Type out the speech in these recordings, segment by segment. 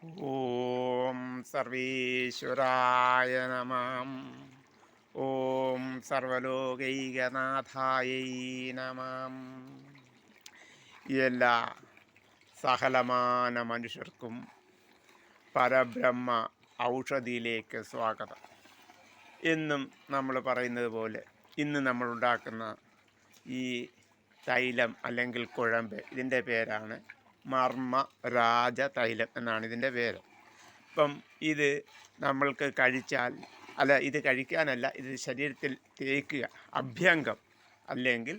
ഓം സർവേശ്വരായ നമഃ. ഓം സർവലോകൈകനാഥായൈ നമഃ. എല്ലാ സകലമാന മനുഷ്യർക്കും പരബ്രഹ്മ ഔഷധിയിലേക്ക് സ്വാഗതം. എന്നും നമ്മൾ പറയുന്നത് പോലെ ഇന്ന് നമ്മൾ ഉണ്ടാക്കുന്ന ഈ തൈലം അല്ലെങ്കിൽ കുഴമ്പ്, ഇതിൻ്റെ പേരാണ് മർമ്മരാജ തൈലം എന്നാണ് ഇതിൻ്റെ പേര്. ഇപ്പം ഇത് നമ്മൾക്ക് കഴിച്ചാൽ, ഇത് കഴിക്കാനല്ല, ഇത് ശരീരത്തിൽ തേക്കുക, അഭ്യംഗം അല്ലെങ്കിൽ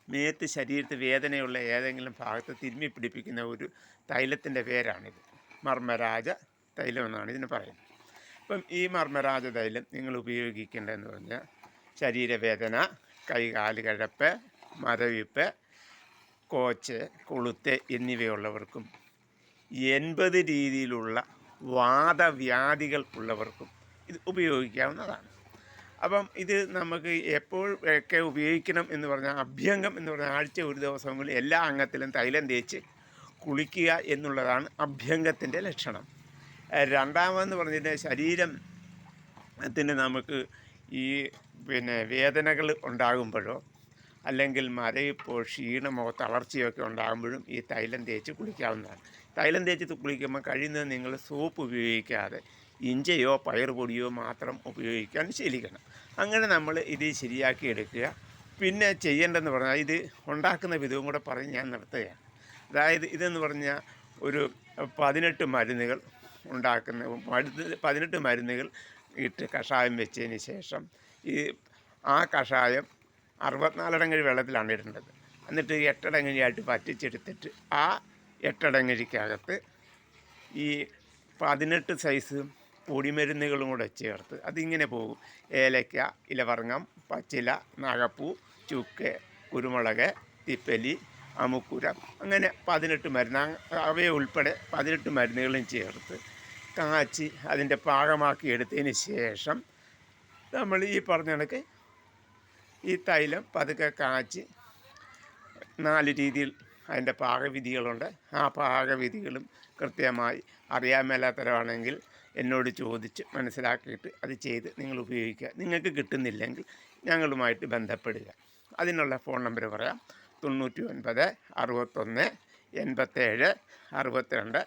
മേത്ത് ശരീരത്തിൽ വേദനയുള്ള ഏതെങ്കിലും ഭാഗത്ത് തിരുമ്മി പിടിപ്പിക്കുന്ന ഒരു തൈലത്തിൻ്റെ പേരാണിത്. മർമ്മരാജ തൈലം എന്നാണ് ഇതിന് പറയുന്നത്. അപ്പം ഈ മർമ്മരാജ തൈലം നിങ്ങൾ ഉപയോഗിക്കേണ്ടതെന്ന് പറഞ്ഞാൽ ശരീരവേദന, കൈകാല് കഴപ്പ്, മരവിപ്പ്, കോച്ച്, കൊളുത്ത് എന്നിവയുള്ളവർക്കും 80 രീതിയിലുള്ള വാദവ്യാധികൾ ഉള്ളവർക്കും ഇത് ഉപയോഗിക്കാവുന്നതാണ്. അപ്പം ഇത് നമുക്ക് എപ്പോഴൊക്കെ ഉപയോഗിക്കണം എന്ന് പറഞ്ഞാൽ, അഭ്യംഗം എന്ന് പറഞ്ഞാൽ ആഴ്ച ഒരു ദിവസങ്ങളിൽ എല്ലാ അംഗത്തിലും തൈലം തേച്ച് കുളിക്കുക എന്നുള്ളതാണ് അഭ്യംഗത്തിൻ്റെ ലക്ഷണം. രണ്ടാമതെന്ന് പറഞ്ഞിട്ട് ശരീരത്തിന് നമുക്ക് ഈ വേദനകൾ ഉണ്ടാകുമ്പോഴോ അല്ലെങ്കിൽ മരവിപ്പോ ക്ഷീണമോ തളർച്ചയോ ഒക്കെ ഉണ്ടാകുമ്പോഴും ഈ തൈലം തേച്ച് കുളിക്കാവുന്നതാണ്. തൈലം തേച്ച് കുളിക്കുമ്പോൾ കഴിയുന്നത് നിങ്ങൾ സോപ്പ് ഉപയോഗിക്കാതെ ഇഞ്ചയോ പയറുപൊടിയോ മാത്രം ഉപയോഗിക്കാൻ ശീലിക്കണം. അങ്ങനെ നമ്മൾ ഇത് ശരിയാക്കി എടുക്കുക. പിന്നെ ചെയ്യേണ്ടതെന്ന് പറഞ്ഞാൽ, ഇത് ഉണ്ടാക്കുന്ന വിധവും കൂടെ പറഞ്ഞ് ഞാൻ നിർത്തുകയാണ്. അതായത് ഇതെന്ന് പറഞ്ഞാൽ ഒരു 18 മരുന്നുകൾ ഉണ്ടാക്കുന്ന 18 മരുന്നുകൾ ഇട്ട് കഷായം വെച്ചതിന് ശേഷം ആ കഷായം 64 ഇടങ്ങഴി വെള്ളത്തിലാണ് ഇടേണ്ടത്. എന്നിട്ട് 8 ഇടങ്ങഴിയായിട്ട് വറ്റിച്ചെടുത്തിട്ട് ആ 8 ഇടങ്ങഴിക്കകത്ത് ഈ 18 സൈസ് പൊടിമരുന്നുകളും കൂടെ ചേർത്ത് അതിങ്ങനെ പോകും. ഏലക്ക, ഇലവർങ്ങം, പച്ചില, നാഗപ്പൂ, ചുക്ക്, കുരുമുളക്, തിപ്പലി, അമുക്കുര, അങ്ങനെ 18 മരുന്ന്, അവയെ ഉൾപ്പെടെ 18 മരുന്നുകളും ചേർത്ത് കാച്ചി അതിൻ്റെ പാകമാക്കി എടുത്തതിന് ശേഷം നമ്മൾ ഈ പറഞ്ഞ കണക്ക് ഈ തൈലം പതുക്കെ കാച്ചി 4 രീതിയിൽ അതിൻ്റെ പാകവിധികളുണ്ട്. ആ പാകവിധികളും കൃത്യമായി അറിയാൻ മേലാത്തവരാണെങ്കിൽ എന്നോട് ചോദിച്ച് മനസ്സിലാക്കിയിട്ട് അത് ചെയ്ത് നിങ്ങൾ ഉപയോഗിക്കുക. നിങ്ങൾക്ക് കിട്ടുന്നില്ലെങ്കിൽ ഞങ്ങളുമായിട്ട് ബന്ധപ്പെടുക. അതിനുള്ള ഫോൺ നമ്പർ പറയാം: 99 61 87 62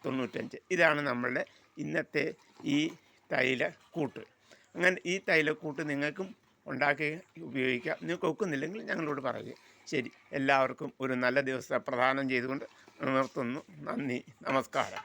95. ഇതാണ് നമ്മളുടെ ഇന്നത്തെ ഈ തൈലക്കൂട്ട്. അങ്ങനെ ഈ തൈലക്കൂട്ട് നിങ്ങൾക്കും ഉണ്ടാക്കി ഉപയോഗിക്കാം. നിങ്ങൾക്ക് ഒക്കുന്നില്ലെങ്കിൽ ഞങ്ങളോട് പറയുക. ശരി, എല്ലാവർക്കും ഒരു നല്ല ദിവസം പ്രദാനം ചെയ്തുകൊണ്ട് നിർത്തുന്നു. നന്ദി, നമസ്കാരം.